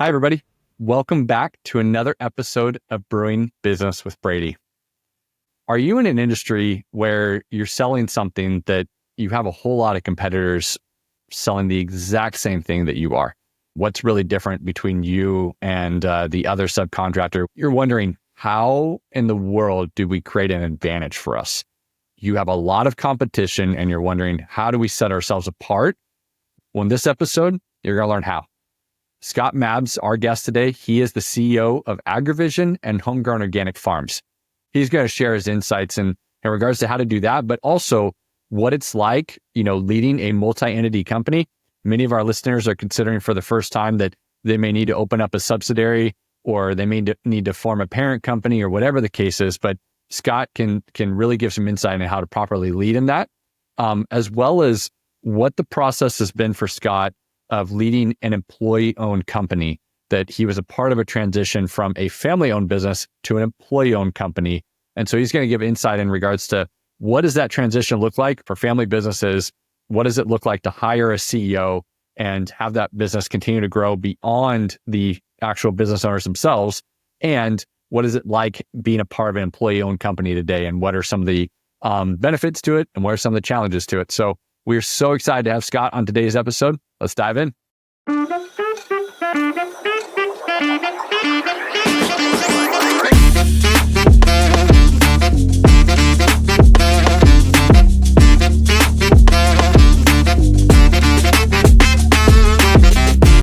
Hi, everybody. Welcome back to another episode of Brewing Business with Brady. Are you in an industry where you're selling something that you have a whole lot of competitors selling the exact same thing that you are? What's really different between you and the other subcontractor? You're wondering, how in the world do we create an advantage for us? You have a lot of competition and you're wondering, how do we set ourselves apart? Well, in this episode, you're going to learn how. Scott Mabs, our guest today, he is the CEO of AgriVision and Homegrown Organic Farms. He's going to share his insights in regards to how to do that, but also what it's like, leading a multi-entity company. Many of our listeners are considering for the first time that they may need to open up a subsidiary or they may need to form a parent company or whatever the case is. But Scott can really give some insight into how to properly lead in that, as well as what the process has been for Scott of leading an employee-owned company, that he was a part of a transition from a family-owned business to an employee-owned company. And so he's going to give insight in regards to what does that transition look like for family businesses? What does it look like to hire a CEO and have that business continue to grow beyond the actual business owners themselves? And what is it like being a part of an employee-owned company today? And what are some of the benefits to it? And what are some of the challenges to it? So we're so excited to have Scott on today's episode. Let's dive in.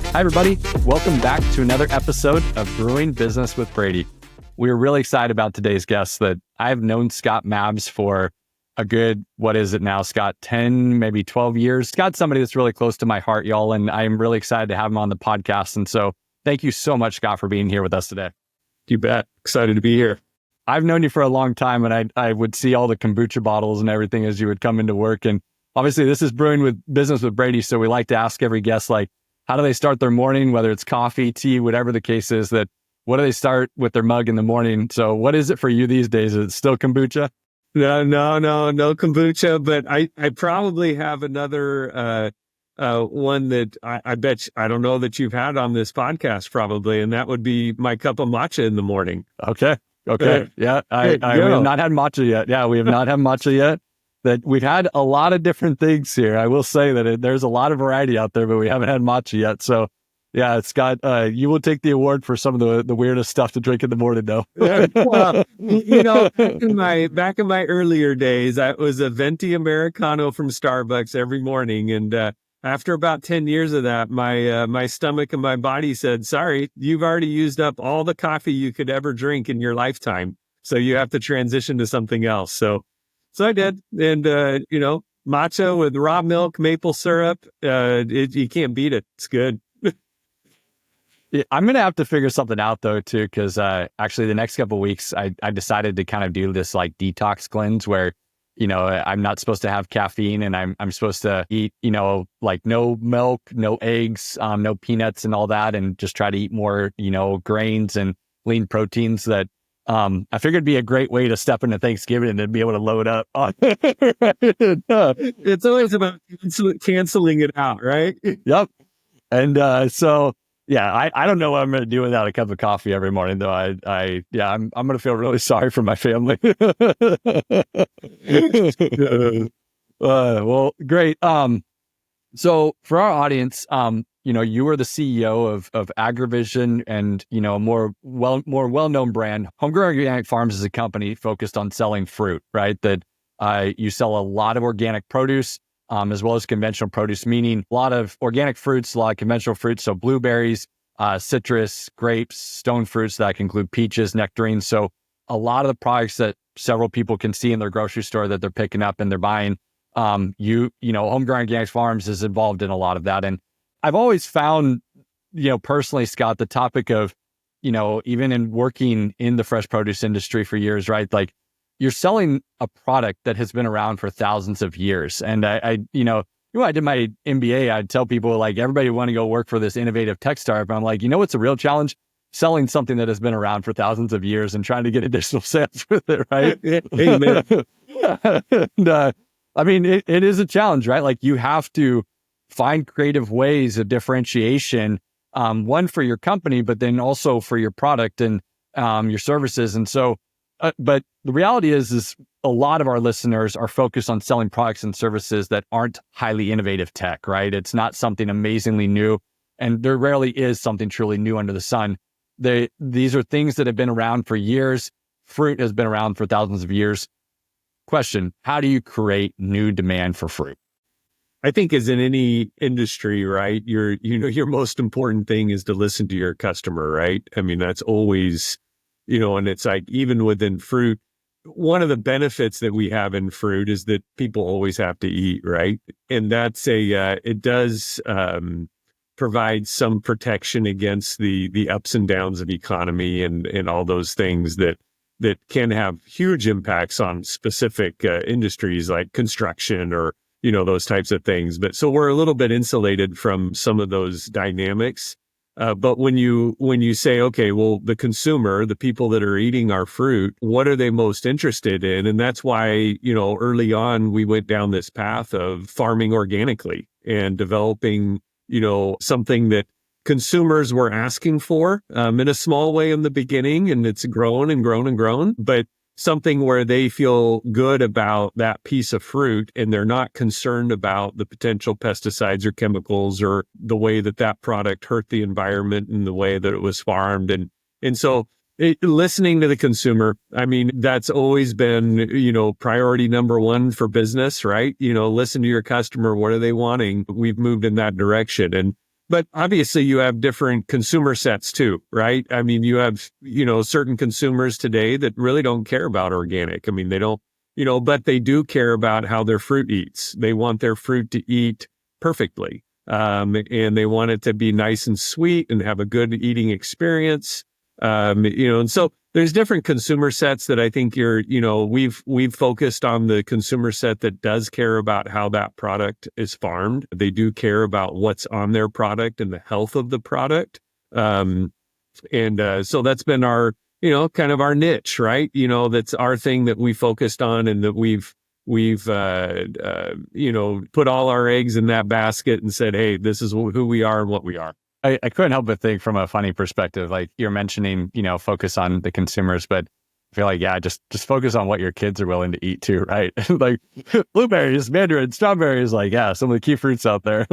Hi, everybody. Welcome back to another episode of Brewing Business with Brady. We're really excited about today's guest. That I've known Scott Mabs for a good, what is it now, Scott, 10, maybe 12 years. Scott's somebody that's really close to my heart, y'all, and I'm really excited to have him on the podcast. And so thank you so much, Scott, for being here with us today. You bet. Excited to be here. I've known you for a long time, and I would see all the kombucha bottles and everything as you would come into work. And obviously, this is Brewing with Business with Brady, so we like to ask every guest, like, how do they start their morning, whether it's coffee, tea, whatever the case is, that what do they start with their mug in the morning? So what is it for you these days? Is it still kombucha? No kombucha, but I probably have another one that I bet I don't know that you've had on this podcast probably, and that would be my cup of matcha in the morning. Okay. Yeah, we have not had matcha yet. Yeah, we have not had matcha yet. That we've had a lot of different things here. I will say that there's a lot of variety out there, but we haven't had matcha yet. So yeah, Scott, you will take the award for some of the weirdest stuff to drink in the morning, though. Well, back in my earlier days, I was a venti Americano from Starbucks every morning, and after about 10 years of that, my stomach and my body said, "Sorry, you've already used up all the coffee you could ever drink in your lifetime, so you have to transition to something else." So I did, and matcha with raw milk, maple syrup, you can't beat it. It's good. Yeah, I'm going to have to figure something out though, too, because actually the next couple of weeks, I decided to kind of do this like detox cleanse where, I'm not supposed to have caffeine and I'm supposed to eat, like no milk, no eggs, no peanuts and all that, and just try to eat more, grains and lean proteins that I figured it'd be a great way to step into Thanksgiving and then be able to load up on. It's always about canceling it out, right? Yep. And so yeah, I don't know what I'm going to do without a cup of coffee every morning, though. I'm going to feel really sorry for my family. Well, great. So for our audience, you are the CEO of AgriVision and, a more well-known brand. Homegrown Organic Farms is a company focused on selling fruit, right? That you sell a lot of organic produce, as well as conventional produce, meaning a lot of organic fruits, a lot of conventional fruits. So blueberries, citrus, grapes, stone fruits that can include peaches, nectarines. So a lot of the products that several people can see in their grocery store that they're picking up and they're buying, Homegrown Organic Farms is involved in a lot of that. And I've always found, personally, Scott, the topic of, even in working in the fresh produce industry for years, right? Like, you're selling a product that has been around for thousands of years. And I did my MBA, I'd tell people, like, everybody want to go work for this innovative tech startup. I'm like, what's a real challenge? Selling something that has been around for thousands of years and trying to get additional sales with it, right? Amen. And, it is a challenge, right? Like, you have to find creative ways of differentiation one for your company, but then also for your product and your services. And so, but the reality is a lot of our listeners are focused on selling products and services that aren't highly innovative tech, right? It's not something amazingly new, and there rarely is something truly new under the sun. These are things that have been around for years. Fruit has been around for thousands of years. Question: how do you create new demand for fruit? I think as in any industry, right, your most important thing is to listen to your customer, right? I mean, that's always, and it's like even within fruit, one of the benefits that we have in fruit is that people always have to eat, right? And that's it does provide some protection against the ups and downs of economy and all those things that can have huge impacts on specific industries like construction or those types of things. But so we're a little bit insulated from some of those dynamics. But when you say, okay, well, the consumer, the people that are eating our fruit, what are they most interested in? And that's why, early on, we went down this path of farming organically and developing, something that consumers were asking for in a small way in the beginning. And it's grown and grown and grown. But something where they feel good about that piece of fruit and they're not concerned about the potential pesticides or chemicals or the way that product hurt the environment and the way that it was farmed. And so listening to the consumer, I mean, that's always been, priority number one for business, right? Listen to your customer. What are they wanting? We've moved in that direction. But obviously you have different consumer sets too, right? I mean, you have, certain consumers today that really don't care about organic. I mean, they don't, but they do care about how their fruit eats. They want their fruit to eat perfectly. And they want it to be nice and sweet and have a good eating experience. And so there's different consumer sets that I think we've focused on the consumer set that does care about how that product is farmed. They do care about what's on their product and the health of the product. So that's been our, kind of our niche, right? That's our thing that we focused on and that we've put all our eggs in that basket and said, hey, this is who we are and what we are. I couldn't help but think from a funny perspective, like you're mentioning, focus on the consumers, but I feel like, yeah, just focus on what your kids are willing to eat too, right? Like blueberries, mandarin, strawberries, like, yeah, some of the key fruits out there,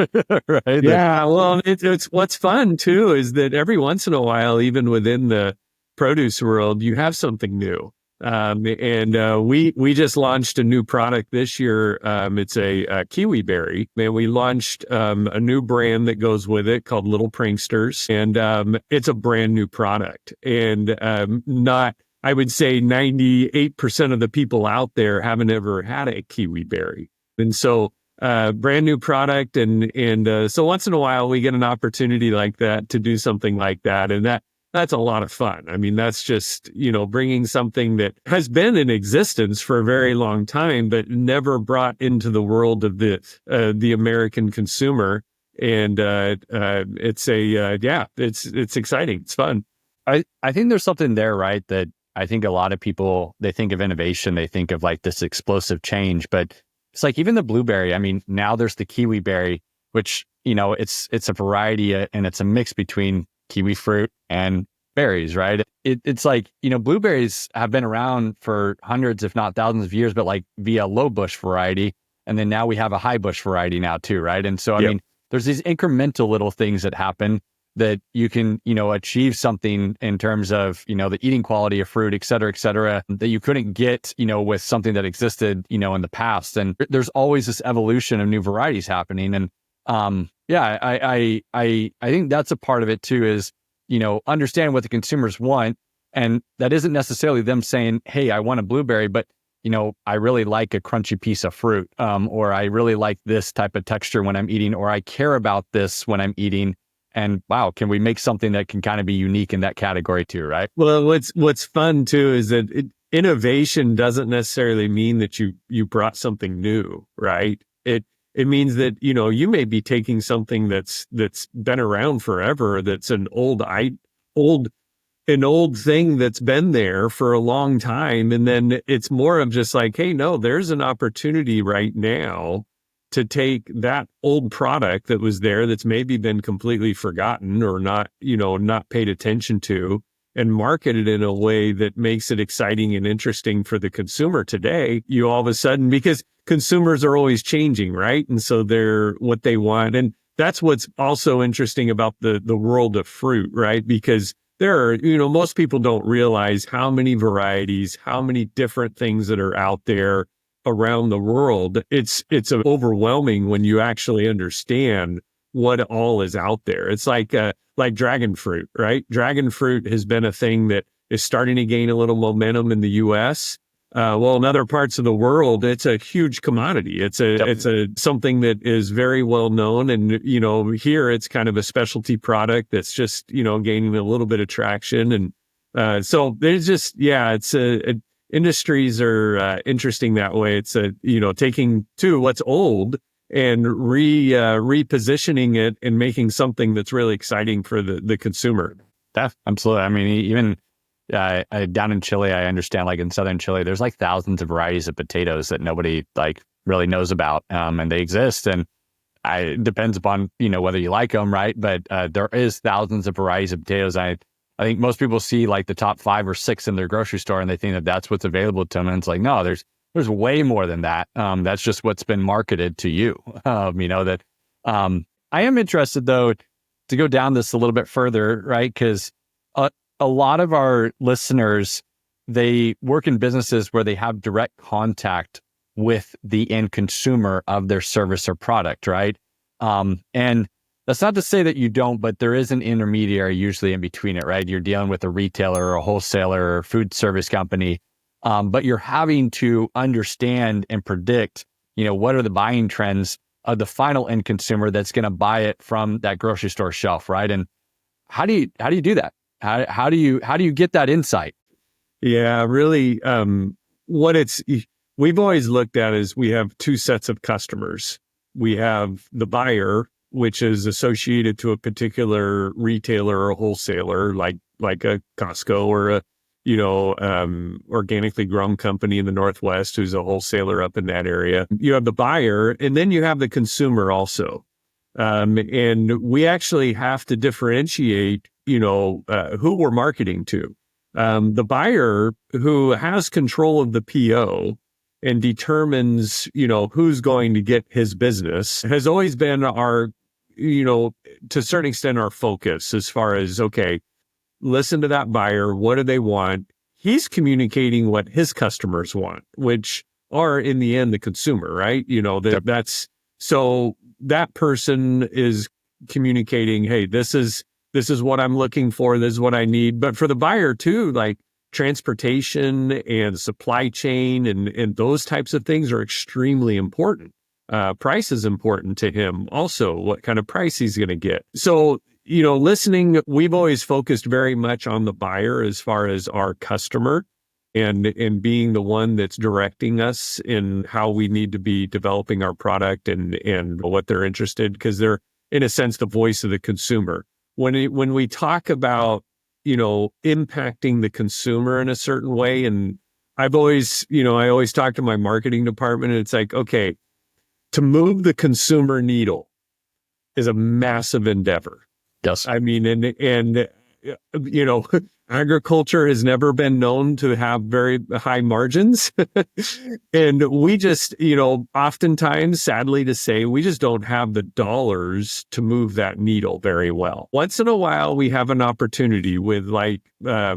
right? Yeah, well, it's what's fun too is that every once in a while, even within the produce world, you have something new. We just launched a new product this year. It's a kiwi berry, and we launched a new brand that goes with it called Little Pranksters, and it's a brand new product. And I would say 98% of the people out there haven't ever had a kiwi berry, and so brand new product, and so once in a while we get an opportunity like that to do something like that, and that's a lot of fun. I mean, that's just, bringing something that has been in existence for a very long time, but never brought into the world of the American consumer. And it's exciting. It's fun. I think there's something there, right? That I think a lot of people, they think of innovation, they think of like this explosive change, but it's like even the blueberry. I mean, now there's the kiwi berry, which, it's a variety and it's a mix between kiwi fruit and berries, right? It's like, blueberries have been around for hundreds, if not thousands of years, but like via low bush variety. And then now we have a high bush variety now too, right? And so, I mean, there's these incremental little things that happen that you can, achieve something in terms of, the eating quality of fruit, et cetera, that you couldn't get, with something that existed, in the past. And there's always this evolution of new varieties happening. And I think that's a part of it too, is, understand what the consumers want. And that isn't necessarily them saying, hey, I want a blueberry, but, I really like a crunchy piece of fruit, or I really like this type of texture when I'm eating, or I care about this when I'm eating. And wow, can we make something that can kind of be unique in that category too, right? Well, what's fun too is that innovation doesn't necessarily mean that you brought something new, right? It means that, you may be taking something that's been around forever, that's an old thing that's been there for a long time. And then it's more of just like, hey, no, there's an opportunity right now to take that old product that was there that's maybe been completely forgotten or not, not paid attention to, and market it in a way that makes it exciting and interesting for the consumer today. You all of a sudden, because consumers are always changing, right? And so they're what they want. And that's what's also interesting about the world of fruit, right? Because there are, most people don't realize how many varieties, how many different things that are out there around the world. It's overwhelming when you actually understand what all is out there. It's like dragon fruit, right? Dragon fruit has been a thing that is starting to gain a little momentum in the U.S. Well, in other parts of the world, it's a huge commodity. It's something that is very well known, and here it's kind of a specialty product that's just gaining a little bit of traction, and so there's just industries are interesting that way. It's taking what's old and repositioning it and making something that's really exciting for the consumer. Absolutely. I mean, even down in Chile, I understand, like in southern Chile, there's like thousands of varieties of potatoes that nobody like really knows about, and they exist. And it depends upon whether you like them, right? But there is thousands of varieties of potatoes. I think most people see like the top 5 or 6 in their grocery store, and they think that that's what's available to them. And it's like, no, there's way more than that. That's just what's been marketed to you. I am interested though to go down this a little bit further, right? Because a lot of our listeners, they work in businesses where they have direct contact with the end consumer of their service or product, right? And that's not to say that you don't, but there is an intermediary usually in between it, right? You're dealing with a retailer or a wholesaler or food service company, but you're having to understand and predict, what are the buying trends of the final end consumer that's going to buy it from that grocery store shelf, right? And how do you do that? How do you get that insight? Yeah, really. We've always looked at is we have 2 sets of customers. We have the buyer, which is associated to a particular retailer or wholesaler, like a Costco or a organically grown company in the Northwest who's a wholesaler up in that area. You have the buyer, and then you have the consumer also. And we actually have to differentiate, who we're marketing to. The buyer who has control of the PO and determines, who's going to get his business has always been our, to a certain extent, our focus as far as, okay, listen to that buyer. What do they want? He's communicating what his customers want, which are in the end, the consumer, right? That's so that person is communicating, hey, this is what I'm looking for. This is what I need. But for the buyer too, like transportation and supply chain and those types of things are extremely important. Price is important to him also, what kind of price he's going to get. So, listening, we've always focused very much on the buyer as far as our customer and being the one that's directing us in how we need to be developing our product and what they're interested, because they're, in a sense, the voice of the consumer. When we talk about, impacting the consumer in a certain way, and I always talk to my marketing department, and it's like, okay, to move the consumer needle is a massive endeavor. Yes. I mean, and agriculture has never been known to have very high margins. And we just, oftentimes, sadly to say, we just don't have the dollars to move that needle very well. Once in a while, we have an opportunity with like I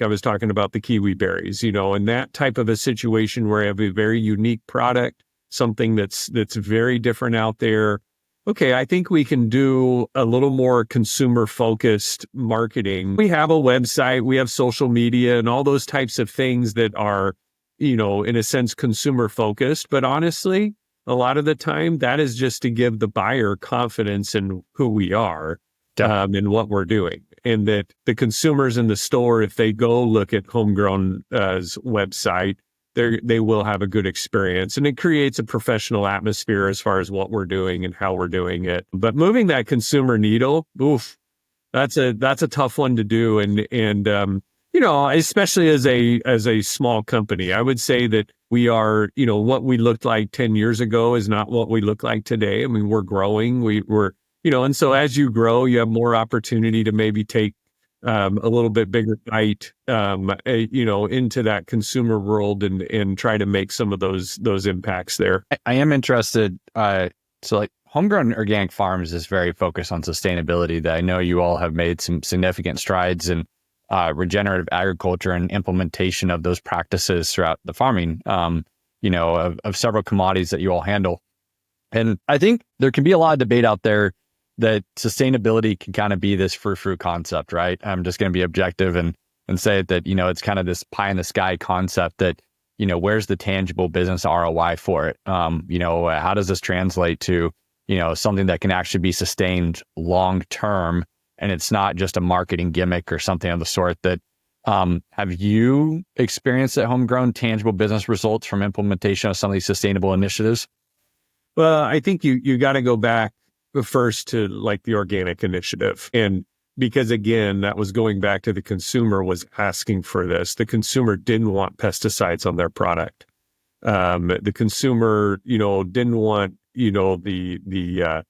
was talking about the kiwi berries, and that type of a situation where I have a very unique product, something that's very different out there. Okay, I think we can do a little more consumer-focused marketing. We have a website, we have social media, and all those types of things that are, in a sense, consumer-focused. But honestly, a lot of the time, that is just to give the buyer confidence in who we are and what we're doing. And that the consumers in the store, if they go look at Homegrown's website, they will have a good experience, and it creates a professional atmosphere as far as what we're doing and how we're doing it. But moving that consumer needle, that's a tough one to do. And especially as a small company, I would say that we are, what we looked like 10 years ago is not what we look like today. I mean, we're growing, we're, and so as you grow, you have more opportunity to maybe take a little bit bigger bite, into that consumer world and try to make some of those impacts there. I am interested. So like Homegrown Organic Farms is very focused on sustainability. That I know you all have made some significant strides in regenerative agriculture and implementation of those practices throughout the farming, of several commodities that you all handle. And I think there can be a lot of debate out there that sustainability can kind of be this frou-frou concept, right? I'm just going to be objective and say that, it's kind of this pie in the sky concept that, where's the tangible business ROI for it? How does this translate to, something that can actually be sustained long term? And it's not just a marketing gimmick or something of the sort. That have you experienced at Homegrown tangible business results from implementation of some of these sustainable initiatives? Well, I think you got to go back first to like the organic initiative. And because again, that was going back to the consumer was asking for this. The consumer didn't want pesticides on their product. The consumer, didn't want, the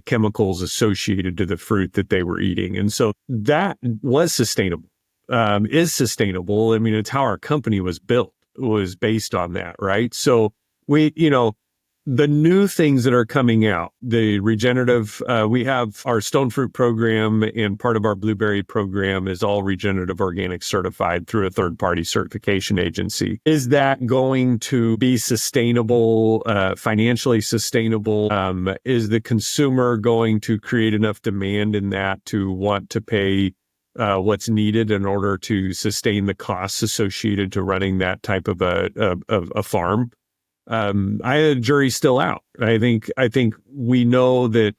chemicals associated to the fruit that they were eating. And so that was sustainable, is sustainable. I mean, it's how our company was built, was based on that, right? So we, the new things that are coming out, the regenerative, we have our stone fruit program, and part of our blueberry program is all regenerative organic certified through a third-party certification agency. Is that going to be sustainable, financially sustainable? Is the consumer going to create enough demand in that to want to pay what's needed in order to sustain the costs associated to running that type of a farm? The jury's still out. I think we know that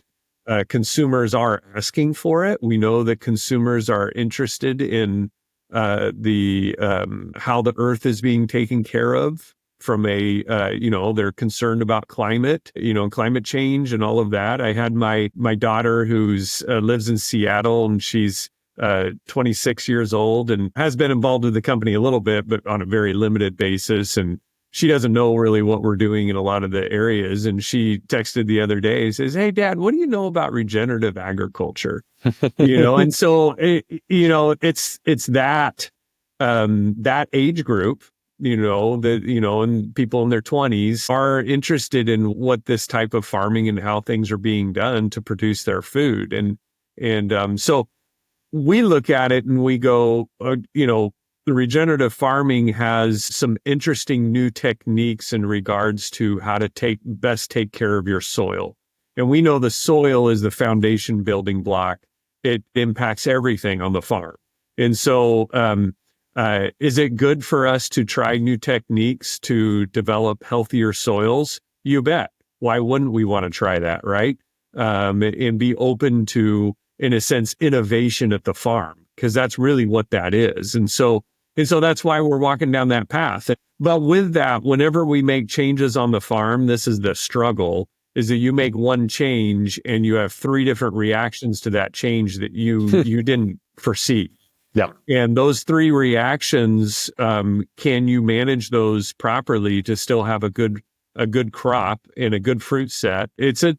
consumers are asking for it. We know that consumers are interested in the how the earth is being taken care of from a they're concerned about climate, climate change and all of that. I had my daughter who's lives in Seattle, and she's 26 years old and has been involved with the company a little bit, but on a very limited basis. And she doesn't know really what we're doing in a lot of the areas. And she texted the other day and says, "Hey, Dad, what do you know about regenerative agriculture?" And so, it's that age group, and people in their 20s are interested in what this type of farming and how things are being done to produce their food. And so we look at it and we go, the regenerative farming has some interesting new techniques in regards to how to best take care of your soil. And we know the soil is the foundation building block. It impacts everything on the farm. And so, is it good for us to try new techniques to develop healthier soils? You bet. Why wouldn't we want to try that, right? And be open to, in a sense, innovation at the farm, because that's really what that is. And so that's why we're walking down that path. But with that, whenever we make changes on the farm, this is the struggle, is that you make one change and you have 3 different reactions to that change that you didn't foresee. Yeah. And those 3 reactions, can you manage those properly to still have a good crop and a good fruit set? It's a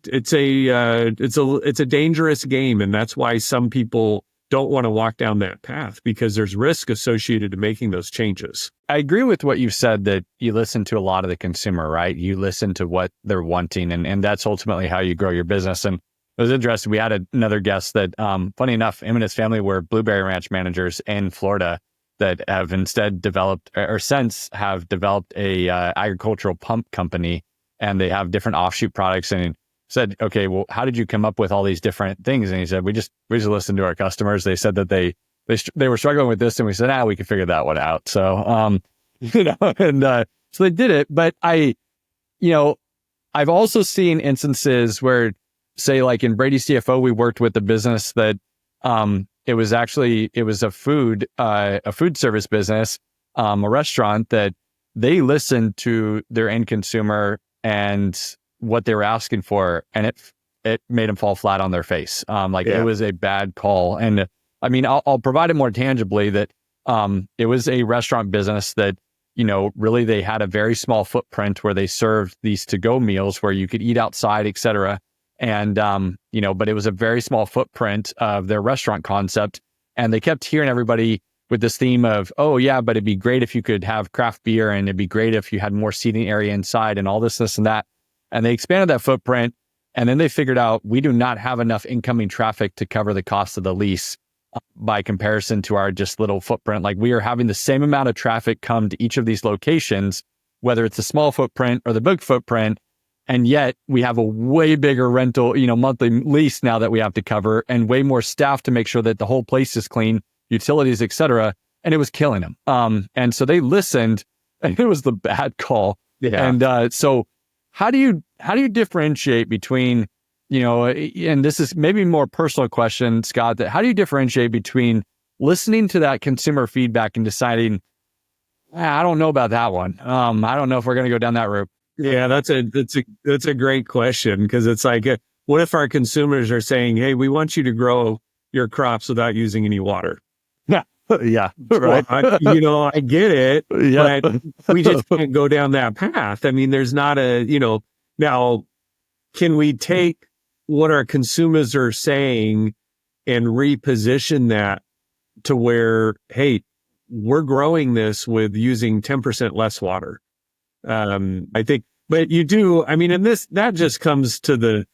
dangerous game. And that's why some people don't want to walk down that path, because there's risk associated to making those changes. I agree with what you've said, that you listen to a lot of the consumer, right? You listen to what they're wanting, and that's ultimately how you grow your business. And it was interesting. We had another guest that, funny enough, him and his family were blueberry ranch managers in Florida that have instead developed, or since have developed a agricultural pump company, and they have different offshoot products. And said, "Okay, well, how did you come up with all these different things?" And he said, we just listened to our customers. They said that they were struggling with this, and we said, we can figure that one out. So, so they did it. But I've also seen instances where, say, like in Brady CFO, we worked with a business that it was a food service business, a restaurant, that they listened to their end consumer and what they were asking for, and it made them fall flat on their face. It was a bad call. And I mean, I'll provide it more tangibly that it was a restaurant business that, really they had a very small footprint where they served these to-go meals where you could eat outside, et cetera. And, but it was a very small footprint of their restaurant concept. And they kept hearing everybody with this theme of, oh yeah, but it'd be great if you could have craft beer, and it'd be great if you had more seating area inside and all this and that. And they expanded that footprint. And then they figured out we do not have enough incoming traffic to cover the cost of the lease by comparison to our just little footprint. Like, we are having the same amount of traffic come to each of these locations, whether it's a small footprint or the big footprint. And yet we have a way bigger rental, monthly lease now that we have to cover, and way more staff to make sure that the whole place is clean, utilities, et cetera. And it was killing them. And so they listened, and it was the bad call. Yeah. And so how do you differentiate between, and this is maybe a more personal question, Scott, that how do you differentiate between listening to that consumer feedback and deciding, I don't know about that one. I don't know if we're going to go down that route. Yeah, that's a great question, because it's like, what if our consumers are saying, hey, we want you to grow your crops without using any water? Yeah. Yeah. Right. Well, I get it, Yeah. but we just can't go down that path. I mean, there's not now, can we take what our consumers are saying and reposition that to where, hey, we're growing this with using 10% less water? I think, but you do, I mean, and that just comes to the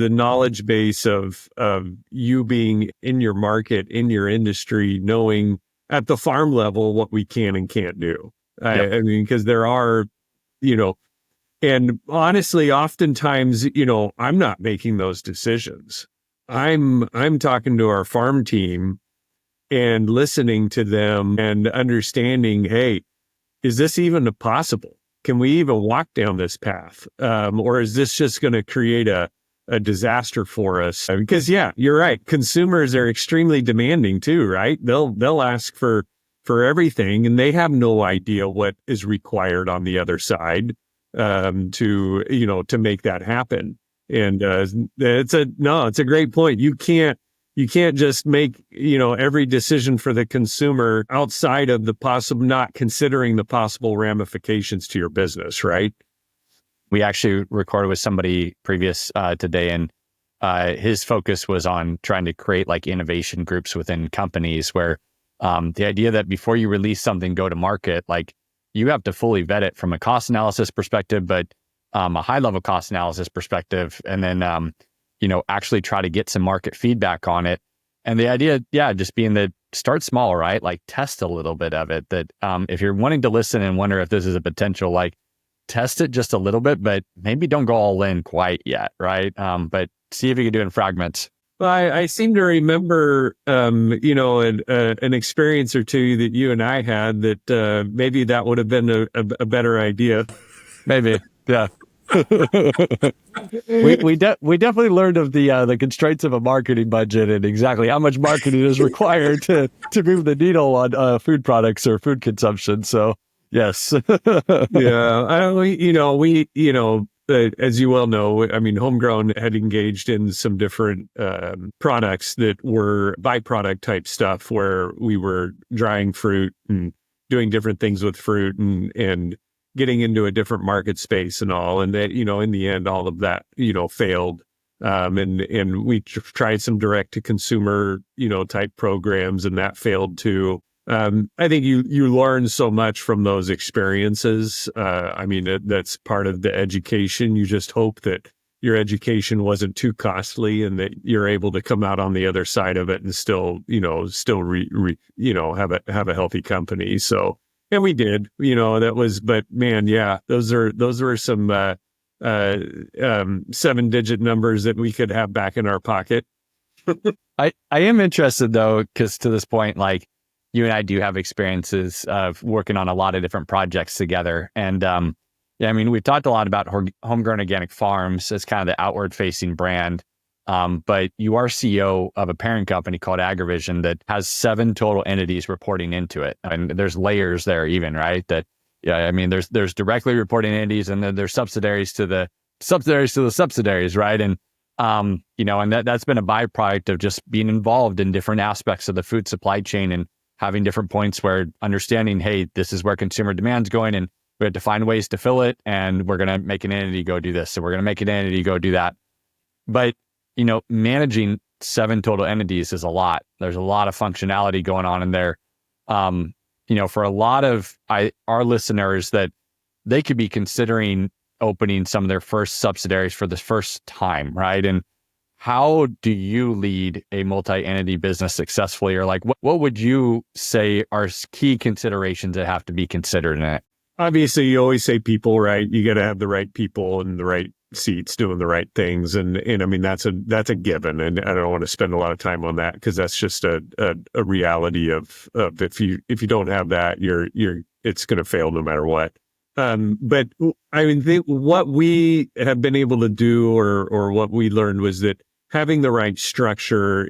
knowledge base of you being in your market, in your industry, knowing at the farm level what we can and can't do. Yep. I mean, because there are, and honestly, oftentimes, I'm not making those decisions. I'm talking to our farm team and listening to them and understanding, hey, is this even possible? Can we even walk down this path? Or is this just going to create a disaster for us? Because yeah, you're right. Consumers are extremely demanding too, right? They'll ask for everything, and they have no idea what is required on the other side to make that happen. And it's a great point. You can't just make, every decision for the consumer outside of not considering the possible ramifications to your business, right? We actually recorded with somebody previous today, and his focus was on trying to create like innovation groups within companies where the idea that before you release something, go to market, like you have to fully vet it from a cost analysis perspective, but a high level cost analysis perspective, and then actually try to get some market feedback on it. And the idea, just being that start small, right? Like test a little bit of it. That if you're wanting to listen and wonder if this is a potential, like test it just a little bit, but maybe don't go all in quite yet, right? But see if you can do it in fragments. Well, I seem to remember, an experience or two that you and I had that maybe that would have been a better idea. Maybe, yeah. we definitely learned of the constraints of a marketing budget and exactly how much marketing is required to move the needle on food products or food consumption. So yes. As you well know, I mean, Homegrown had engaged in some different products that were byproduct type stuff, where we were drying fruit and doing different things with fruit and getting into a different market space and all. And that, in the end, all of that, failed. And we tried some direct to consumer, type programs, and that failed too. I think you learn so much from those experiences. That's part of the education. You just hope that your education wasn't too costly and that you're able to come out on the other side of it and still have a healthy company. So, and we did, but man, yeah, those were some 7-digit numbers that we could have back in our pocket. I am interested though, because to this point, like, you and I do have experiences of working on a lot of different projects together. And we've talked a lot about Homegrown Organic Farms as kind of the outward facing brand. But you are CEO of a parent company called AgriVision that has 7 total entities reporting into it. And there's layers there even, right? There's directly reporting entities, and then there's subsidiaries to the subsidiaries, right? And And that's been a byproduct of just being involved in different aspects of the food supply chain and having different points where understanding, hey, this is where consumer demand's going, and we have to find ways to fill it, and we're going to make an entity go do this, so we're going to make an entity go do that. But, managing 7 total entities is a lot. There's a lot of functionality going on in there. For a lot of our listeners that they could be considering opening some of their first subsidiaries for the first time, right? And how do you lead a multi-entity business successfully? Or like, what would you say are key considerations that have to be considered in it? Obviously, you always say people, right? You got to have the right people in the right seats doing the right things. And I mean, that's a given. And I don't want to spend a lot of time on that because that's just a reality of if you don't have that, it's going to fail no matter what. But I mean, what we have been able to do or what we learned was that having the right structure,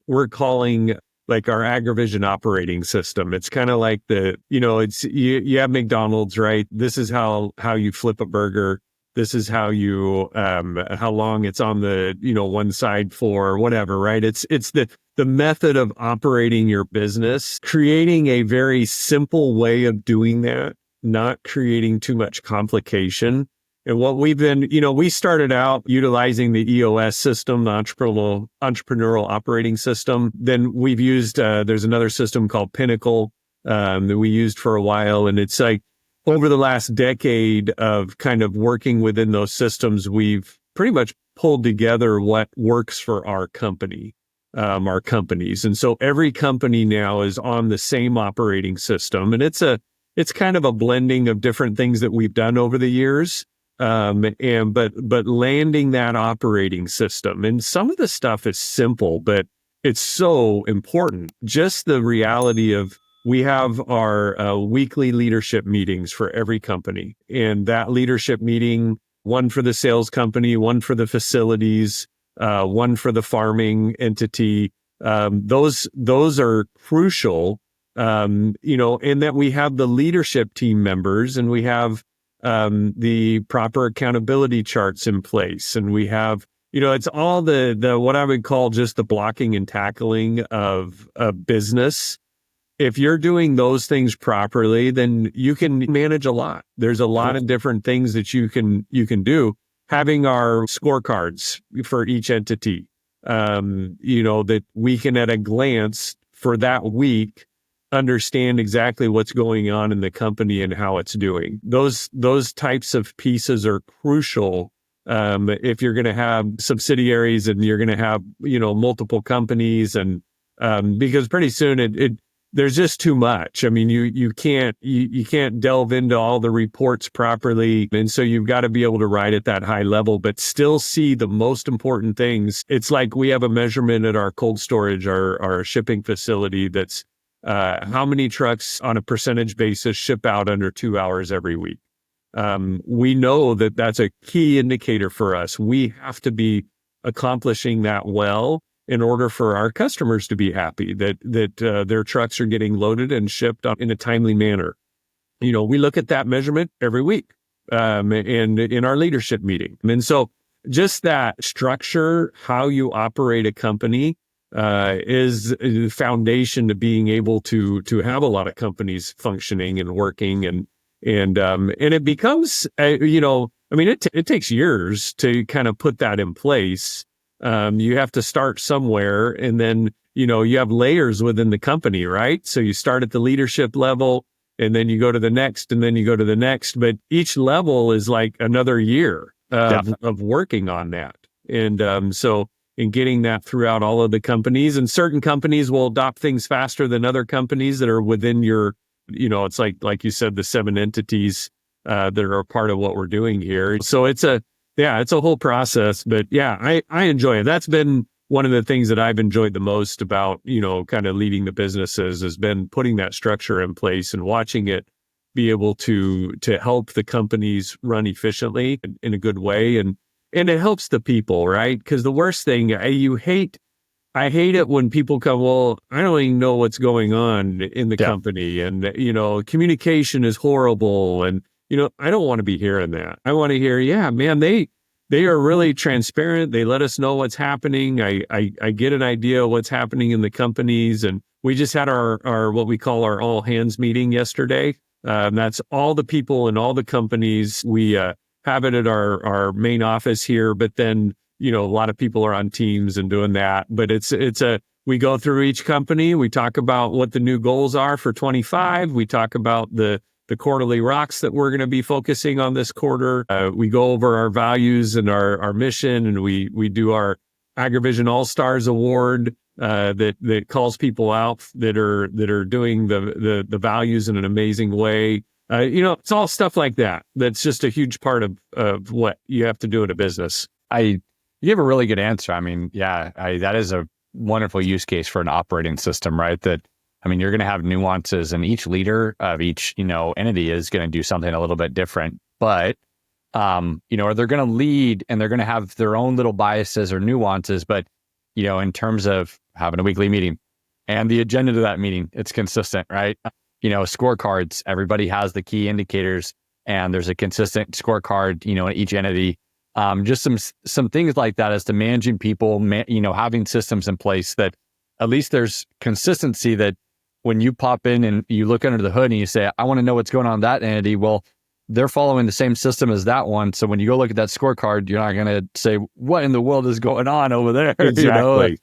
we're calling like our AgriVision operating system. It's kind of like it's you have McDonald's, right? This is how you flip a burger. This is how you how long it's on the one side for whatever, right? It's the method of operating your business, creating a very simple way of doing that, not creating too much complication. And what we've been, we started out utilizing the EOS system, the entrepreneurial operating system. Then we've used, there's another system called Pinnacle that we used for a while. And it's like over the last decade of kind of working within those systems, we've pretty much pulled together what works for our company, our companies. And so every company now is on the same operating system. And it's kind of a blending of different things that we've done over the years. But landing that operating system, and some of the stuff is simple, but it's so important. Just the reality of we have our weekly leadership meetings for every company, and that leadership meeting, one for the sales company, one for the facilities, one for the farming entity. Those are crucial. And that we have the leadership team members, and we have the proper accountability charts in place. And we have, it's all the what I would call just the blocking and tackling of a business. If you're doing those things properly, then you can manage a lot. There's a lot of different things that you can do. Having our scorecards for each entity, that we can at a glance for that week understand exactly what's going on in the company and how it's doing. Those types of pieces are crucial if you're going to have subsidiaries and you're going to have multiple companies, and because pretty soon there's just too much. I mean, you can't delve into all the reports properly, and so you've got to be able to ride at that high level, but still see the most important things. It's like we have a measurement at our cold storage, our shipping facility, that's how many trucks on a percentage basis ship out under 2 hours every week. We know that that's a key indicator for us. We have to be accomplishing that well in order for our customers to be happy that their trucks are getting loaded and shipped in a timely manner. We look at that measurement every week and in our leadership meeting. And so just that structure, how you operate a company, is the foundation to being able to have a lot of companies functioning and working, and it becomes it takes years to kind of put that in place. You have to start somewhere, and then you have layers within the company, right? So you start at the leadership level, and then you go to the next, and then you go to the next, but each level is like another year of working on that. And so in getting that throughout all of the companies, and certain companies will adopt things faster than other companies that are within your, it's like you said, the 7 entities that are a part of what we're doing here. So it's a whole process, but yeah, I enjoy it. That's been one of the things that I've enjoyed the most about, kind of leading the businesses, has been putting that structure in place and watching it be able to help the companies run efficiently in a good way. And it helps the people, right? Because the worst thing I hate it when people come, well, I don't even know what's going on in the company. And, communication is horrible. And, I don't want to be hearing that. I want to hear, yeah, man, they they are really transparent. They let us know what's happening. I get an idea of what's happening in the companies. And we just had our what we call our all hands meeting yesterday. That's all the people in all the companies. We have it at our main office here, but then, a lot of people are on Teams and doing that. But we go through each company. We talk about what the new goals are for 25. We talk about the quarterly rocks that we're going to be focusing on this quarter. We go over our values and our mission, and we do our AgriVision All-Stars Award that calls people out that are doing the values in an amazing way. It's all stuff like that. That's just a huge part of what you have to do in a business. You have a really good answer. I mean, that is a wonderful use case for an operating system, right? You're going to have nuances, and each leader of each, entity is going to do something a little bit different, but, or they're going to lead and they're going to have their own little biases or nuances. But, in terms of having a weekly meeting and the agenda to that meeting, it's consistent, right? Scorecards, everybody has the key indicators and there's a consistent scorecard, in each entity. Just some things like that as to managing people, having systems in place that at least there's consistency, that when you pop in and you look under the hood and you say, I want to know what's going on in that entity, well, they're following the same system as that one. So when you go look at that scorecard, you're not going to say, what in the world is going on over there? Exactly.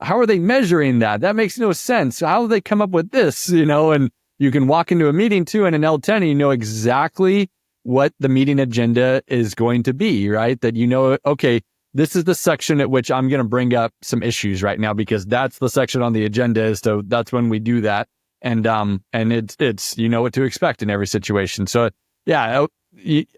How are they measuring that? That makes no sense. How do they come up with this? And you can walk into a meeting too in an L10 and you know exactly what the meeting agenda is going to be, right? That okay, this is the section at which I'm going to bring up some issues right now because that's the section on the agenda. So that's when we do that. And it's what to expect in every situation. So yeah,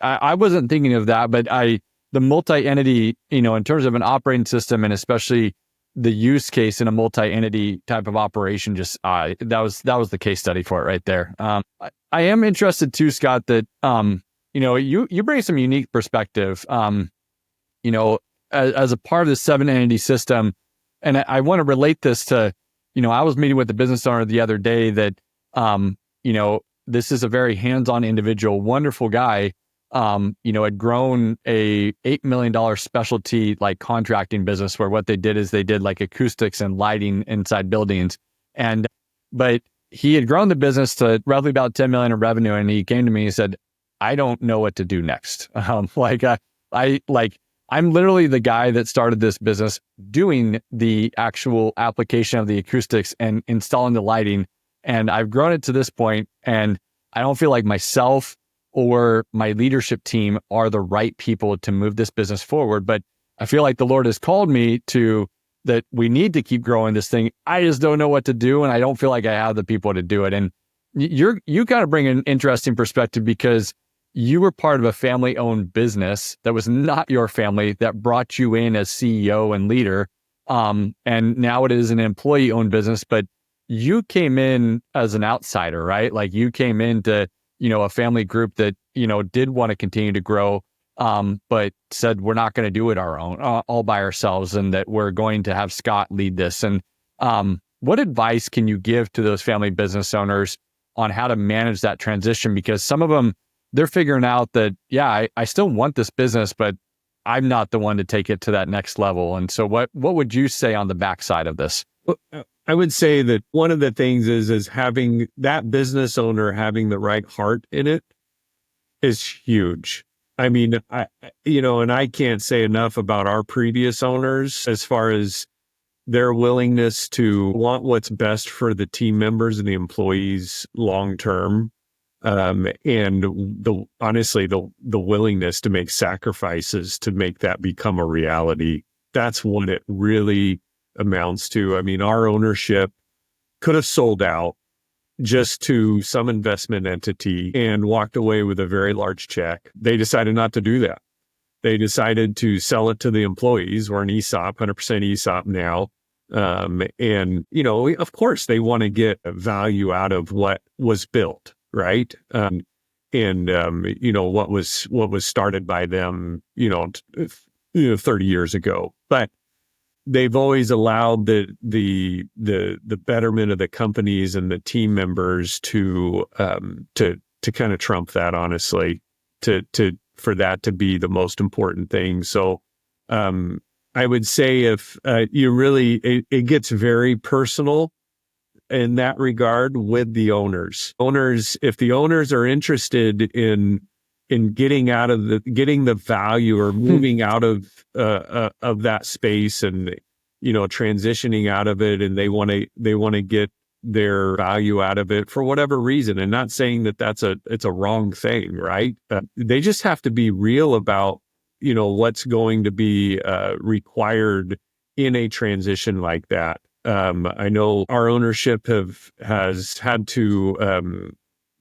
I wasn't thinking of that, but the multi-entity, in terms of an operating system and especially the use case in a multi-entity type of operation, just that was the case study for it right there. I am interested too, Scott, that you bring some unique perspective. As a part of the 7-entity system. And I want to relate this to, I was meeting with the business owner the other day that, this is a very hands-on individual, wonderful guy, had grown a $8 million specialty like contracting business where what they did is they did like acoustics and lighting inside buildings. But he had grown the business to roughly about 10 million in revenue. And he came to me and said, I don't know what to do next. I'm literally the guy that started this business doing the actual application of the acoustics and installing the lighting. And I've grown it to this point, and I don't feel like myself or my leadership team are the right people to move this business forward. But I feel like the Lord has called me to that we need to keep growing this thing. I just don't know what to do, and I don't feel like I have the people to do it. And you kind of bring an interesting perspective because you were part of a family-owned business that was not your family that brought you in as CEO and leader. And now it is an employee-owned business, but you came in as an outsider, right? Like you came into, a family group that, did want to continue to grow, but said, we're not going to do it all by ourselves, and that we're going to have Scott lead this. And what advice can you give to those family business owners on how to manage that transition? Because some of them, they're figuring out that, I still want this business, but I'm not the one to take it to that next level. And so what would you say on the backside of this? Well, I would say that one of the things is having that business owner having the right heart in it is huge. And I can't say enough about our previous owners as far as their willingness to want what's best for the team members and the employees long term. And honestly, the willingness to make sacrifices to make that become a reality. That's what it really amounts to. Our ownership could have sold out just to some investment entity and walked away with a very large check. They decided not to do that. They decided to sell it to the employees. We're an ESOP, 100% ESOP now. Of course, they want to get value out of what was built. Right. What was started by them, 30 years ago, but they've always allowed the betterment of the companies and the team members to kind of trump that, honestly, to for that to be the most important thing. So, I would say if you really, it gets very personal in that regard with the owners. If the owners are interested in getting the value or moving out of that space and, transitioning out of it, and they want to get their value out of it for whatever reason, and not saying that it's a wrong thing, right? They just have to be real about, what's going to be required in a transition like that. I know our ownership has had to,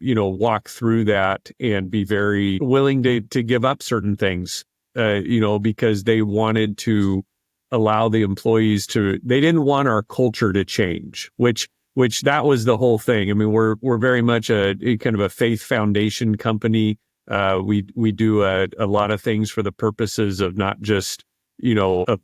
walk through that and be very willing to give up certain things, because they wanted to allow the employees they didn't want our culture to change, which that was the whole thing. I mean, we're very much a kind of a faith foundation company. We do a lot of things for the purposes of not just, of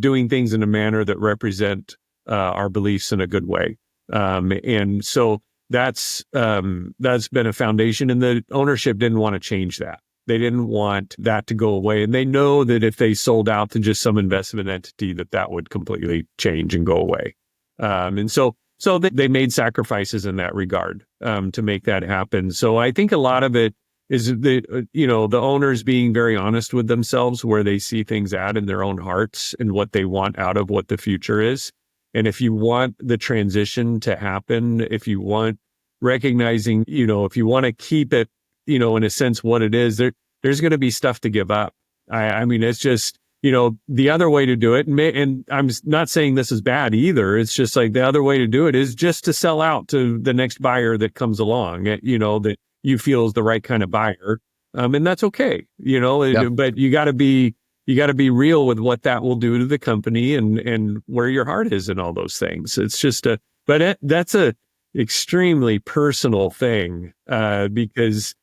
doing things in a manner that represent our beliefs in a good way. And so that's been a foundation, and the ownership didn't want to change that. They didn't want that to go away. And they know that if they sold out to just some investment entity, that would completely change and go away. And so they made sacrifices in that regard, to make that happen. So I think a lot of it is the owners being very honest with themselves, where they see things at in their own hearts and what they want out of what the future is. And if you want the transition to happen, if you want recognizing, if you want to keep it, in a sense, what it is, there's going to be stuff to give up. I mean, it's just, the other way to do it, and I'm not saying this is bad either. It's just like the other way to do it is just to sell out to the next buyer that comes along, that you feel is the right kind of buyer. And that's okay, Yep. but you got to be real with what that will do to the company and where your heart is and all those things. It's just that's a extremely personal thing, because,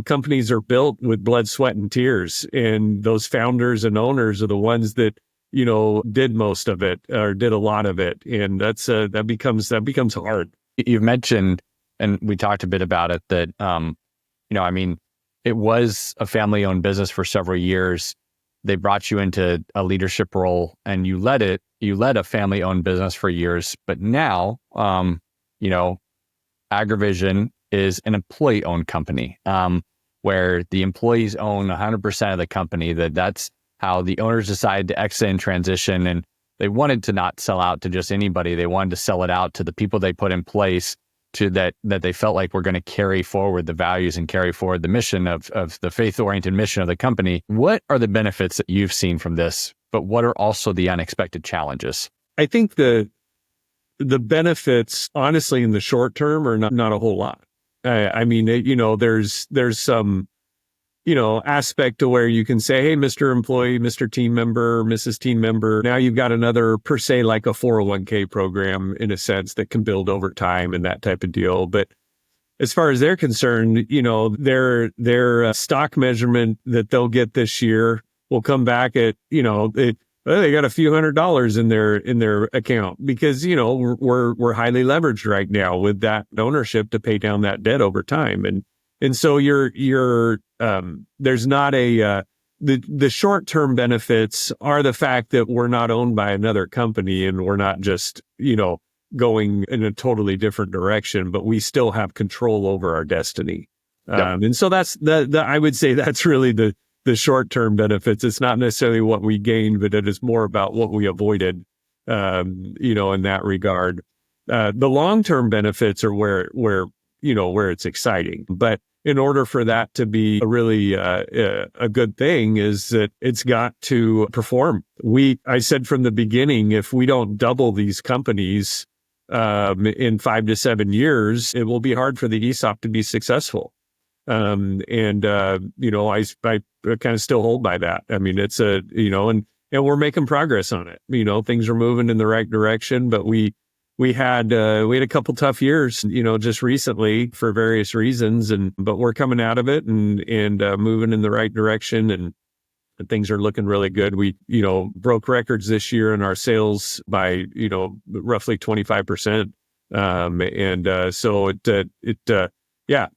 companies are built with blood, sweat, and tears, and those founders and owners are the ones that, did most of it or did a lot of it. And that becomes hard. You've mentioned, and we talked a bit about it, that, I mean, it was a family-owned business for several years. They brought you into a leadership role, and you led a family-owned business for years. But now, AgriVision is an employee-owned company, where the employees own 100% of the company. That's how the owners decided to exit and transition. And they wanted to not sell out to just anybody. They wanted to sell it out to the people they put in place, to that they felt like were going to carry forward the values and carry forward the mission of the faith-oriented mission of the company. What are the benefits that you've seen from this, but what are also the unexpected challenges? I think the benefits, honestly, in the short term are not a whole lot. I mean, there's some, aspect to where you can say, hey, Mr. Employee, Mr. Team Member, Mrs. Team Member, now you've got another, per se, like a 401k program, in a sense, that can build over time and that type of deal. But as far as they're concerned, their stock measurement that they'll get this year will come back at, they got a few $100s in their account, because, we're highly leveraged right now with that ownership to pay down that debt over time. And so there's not the short-term benefits are the fact that we're not owned by another company, and we're not just, going in a totally different direction, but we still have control over our destiny. Yep. And so that's I would say that's really the short-term benefits. It's not necessarily what we gained, but it is more about what we avoided, in that regard. The long-term benefits are where it's exciting. But in order for that to be a really a good thing, is that it's got to perform. I said from the beginning, if we don't double these companies in 5 to 7 years, it will be hard for the ESOP to be successful. I kind of still hold by that. I mean, it's and we're making progress on it. Things are moving in the right direction, but we had a couple tough years, just recently for various reasons, but we're coming out of it and moving in the right direction, and things are looking really good. We, broke records this year in our sales by, roughly 25%. So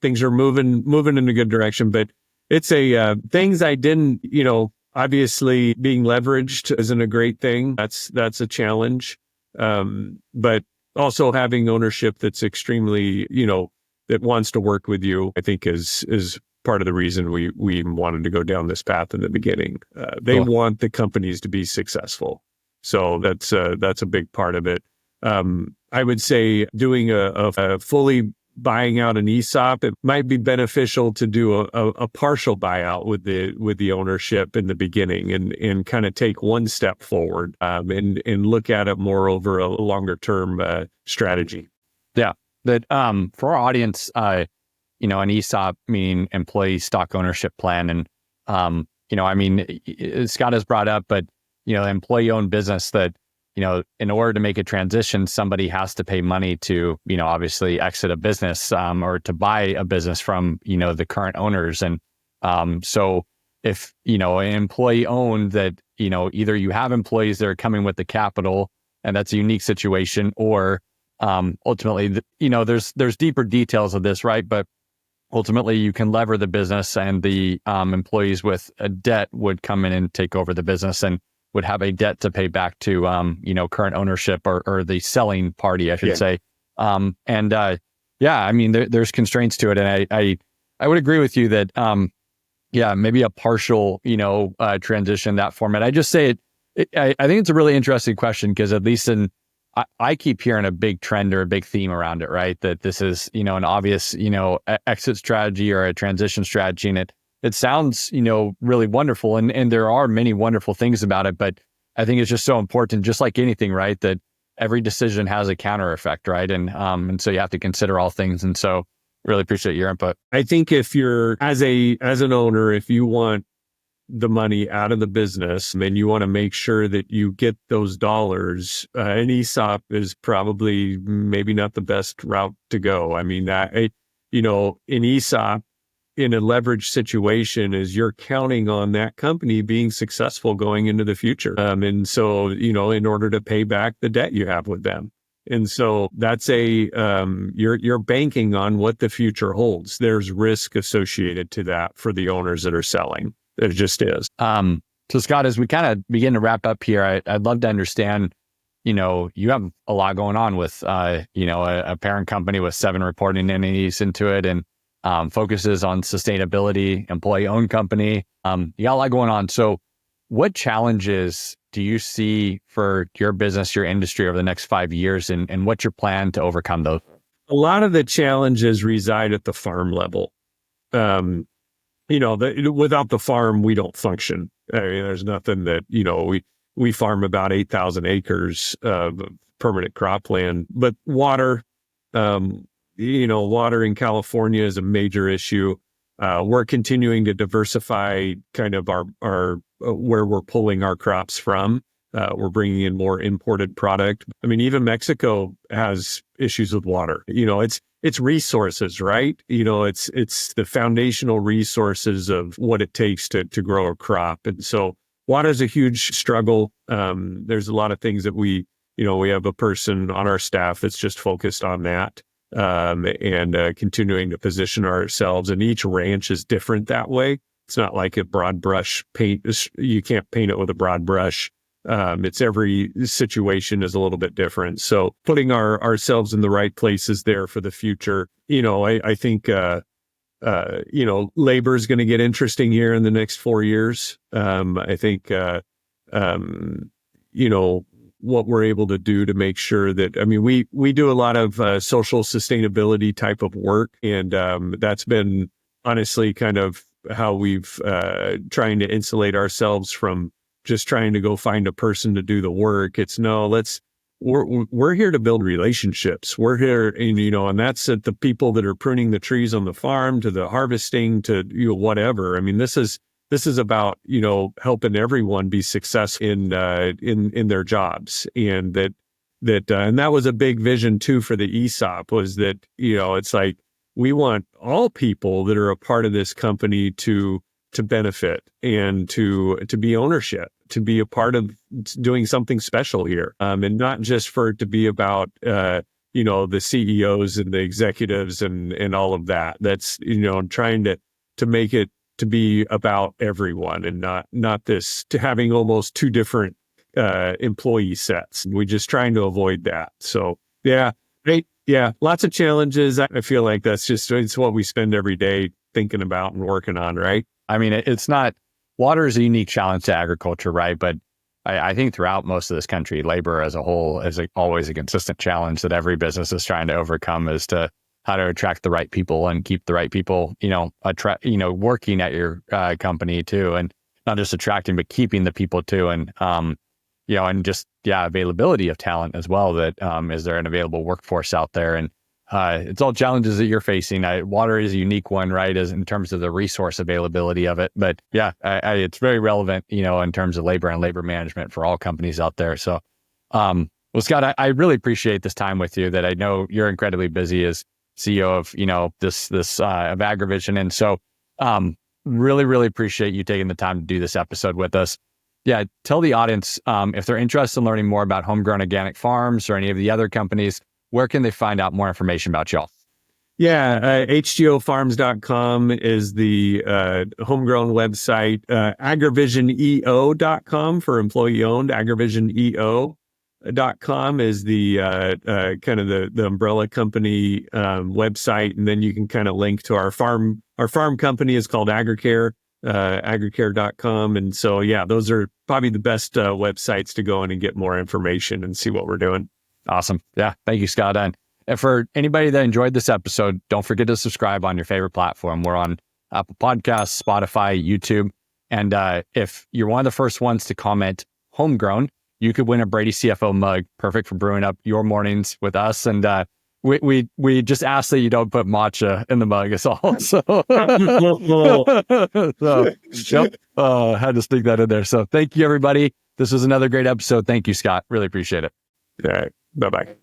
things are moving in a good direction, but it's a things I didn't, obviously being leveraged isn't a great thing. That's a challenge. But also having ownership that's extremely, that wants to work with you, I think is part of the reason we even wanted to go down this path in the beginning. They Cool. want the companies to be successful. So that's a big part of it. I would say doing a fully buying out an ESOP, it might be beneficial to do a partial buyout with the ownership in the beginning and kind of take one step forward and look at it more over a longer term strategy. Yeah. That for our audience, an ESOP meaning employee stock ownership plan, and Scott has brought up, but employee owned business that in order to make a transition, somebody has to pay money to, obviously exit a business or to buy a business from, the current owners. And so if, an employee owned that, either you have employees that are coming with the capital and that's a unique situation, or ultimately, there's deeper details of this, right? But ultimately you can lever the business and the employees with a debt would come in and take over the business and would have a debt to pay back to, current ownership or the selling party, I should say. There's constraints to it. And I would agree with you that, maybe a partial, transition, that format. I just say I think it's a really interesting question because at least I keep hearing a big trend or a big theme around it, right? That this is, an obvious, exit strategy or a transition strategy. And it sounds, really wonderful. And there are many wonderful things about it, but I think it's just so important, just like anything, right? That every decision has a counter effect, right? And so you have to consider all things. And so really appreciate your input. I think if you're as an owner, if you want the money out of the business and you want to make sure that you get those dollars, an ESOP is probably maybe not the best route to go. I mean, an ESOP in a leveraged situation is you're counting on that company being successful going into the future. And so, in order to pay back the debt you have with them. And so that's you're banking on what the future holds. There's risk associated to that for the owners that are selling. It just is. So Scott, as we kind of begin to wrap up here, I'd love to understand, you have a lot going on with, a parent company with 7 reporting entities into it and focuses on sustainability, employee-owned company. You got a lot going on. So what challenges do you see for your business, your industry over the next 5 years, and what's your plan to overcome those? A lot of the challenges reside at the farm level. Without the farm, we don't function. I mean, there's nothing that, we farm about 8,000 acres of permanent cropland, but water, water in California is a major issue. We're continuing to diversify kind of our where we're pulling our crops from. We're bringing in more imported product. I mean, even Mexico has issues with water. It's resources, right? It's the foundational resources of what it takes to grow a crop. And so water is a huge struggle. There's a lot of things that we have a person on our staff that's just focused on that. And continuing to position ourselves. And each ranch is different that way. It's not like a broad brush paint. You can't paint it with a broad brush. It's every situation is a little bit different. So putting ourselves in the right places there for the future. I think, labor is going to get interesting here in the next 4 years. I think, what we're able to do to make sure that, we do a lot of social sustainability type of work. And that's been honestly kind of how we've trying to insulate ourselves from just trying to go find a person to do the work. It's we're here to build relationships. We're here, and that's at the people that are pruning the trees on the farm to the harvesting to, whatever. I mean, this is about, helping everyone be successful in their jobs. And that was a big vision too for the ESOP was that, it's like, we want all people that are a part of this company to benefit and to be ownership, to be a part of doing something special here. And not just for it to be about, the CEOs and the executives and all of that. That's, trying to make it to be about everyone and not this to having almost two different employee sets. We're just trying to avoid that. So yeah, great. Yeah, lots of challenges. I feel like it's what we spend every day thinking about and working on, right? I mean, it's not, water is a unique challenge to agriculture, right? But I think throughout most of this country, labor as a whole is always a consistent challenge that every business is trying to overcome, as to how to attract the right people and keep the right people, working at your company too, and not just attracting, but keeping the people too. And, and just, availability of talent as well. That is there an available workforce out there? And it's all challenges that you're facing. Water is a unique one, right? As in terms of the resource availability of it. But it's very relevant, in terms of labor and labor management for all companies out there. So, well, Scott, I really appreciate this time with you, that I know you're incredibly busy as CEO of, this of AgriVision. And so, really, really appreciate you taking the time to do this episode with us. Yeah. Tell the audience, if they're interested in learning more about Homegrown Organic Farms or any of the other companies, where can they find out more information about y'all? Yeah, hgofarms.com is the Homegrown website. AgriVisionEO.com for employee owned. AgriVisionEO.com is the kind of the umbrella company website, and then you can kind of link to our farm. Our farm company is called AgriCare, agricare.com, and so those are probably the best websites to go in and get more information and see what we're doing. Awesome. Yeah. Thank you, Scott. And for anybody that enjoyed this episode, don't forget to subscribe on your favorite platform. We're on Apple Podcasts, Spotify, YouTube. And if you're one of the first ones to comment Homegrown, you could win a Brady CFO mug, perfect for brewing up your mornings with us. And we just ask that you don't put matcha in the mug. It's all. So, had to stick that in there. So thank you, everybody. This was another great episode. Thank you, Scott. Really appreciate it. All right. Bye-bye.